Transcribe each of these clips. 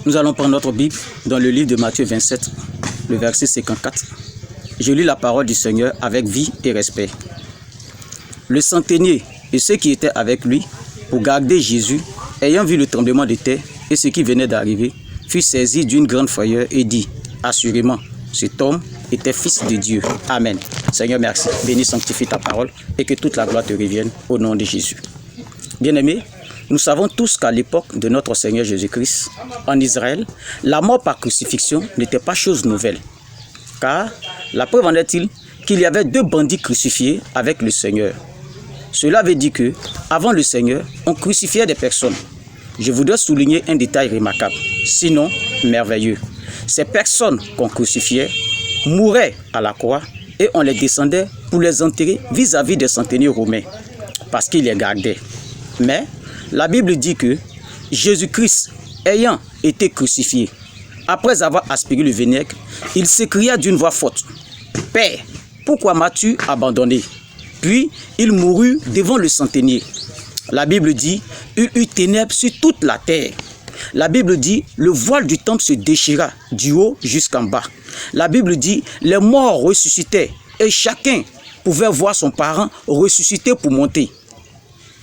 Nous allons prendre notre Bible dans le livre de Matthieu 27, le verset 54. Je lis la parole du Seigneur avec vie et respect. Le centenier et ceux qui étaient avec lui pour garder Jésus, ayant vu le tremblement de terre et ce qui venait d'arriver, furent saisis d'une grande frayeur et dit, assurément, cet homme était fils de Dieu. Amen. Seigneur, merci. Bénis, sanctifie ta parole et que toute la gloire te revienne au nom de Jésus. Bien-aimés, nous savons tous qu'à l'époque de notre Seigneur Jésus-Christ, en Israël, la mort par crucifixion n'était pas chose nouvelle. Car la preuve en est-il qu'il y avait 2 bandits crucifiés avec le Seigneur. Cela veut dire que, avant le Seigneur, on crucifiait des personnes. Je voudrais souligner un détail remarquable, sinon merveilleux. Ces personnes qu'on crucifiait mouraient à la croix et on les descendait pour les enterrer vis-à-vis des centeniers romains, parce qu'ils les gardaient. Mais la Bible dit que Jésus-Christ, ayant été crucifié, après avoir aspiré le vinaigre, il s'écria d'une voix forte, « Père, pourquoi m'as-tu abandonné ?» Puis il mourut devant le centenier. La Bible dit, il eut ténèbres sur toute la terre. La Bible dit, le voile du temple se déchira du haut jusqu'en bas. La Bible dit, les morts ressuscitaient et chacun pouvait voir son parent ressusciter pour monter.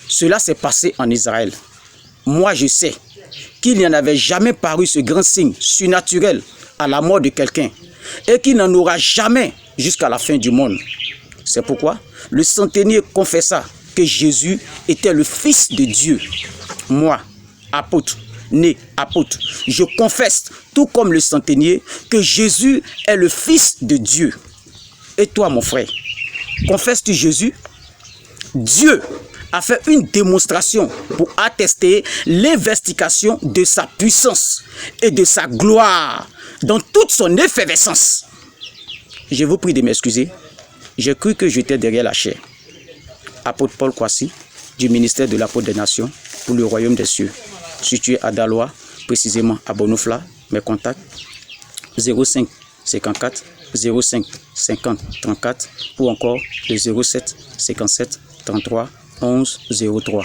Cela s'est passé en Israël. Moi, je sais qu'il n'y en avait jamais paru ce grand signe surnaturel à la mort de quelqu'un et qu'il n'en aura jamais jusqu'à la fin du monde. C'est pourquoi le centenier confessa que Jésus était le Fils de Dieu. Moi, apôtre, né apôtre, je confesse, tout comme le centenier, que Jésus est le Fils de Dieu. Et toi, mon frère, confesses-tu Jésus? Dieu a fait une démonstration pour attester l'investigation de sa puissance et de sa gloire dans toute son effervescence. Je vous prie de m'excuser. J'ai cru que j'étais derrière la chair. Apôtre Paul Kwasi, du ministère de l'Apôtre des Nations pour le Royaume des Cieux, situé à Daloa, précisément à Bonofla. Mes contacts 05 54 05 50 34 ou encore le 07 57 33 11 03.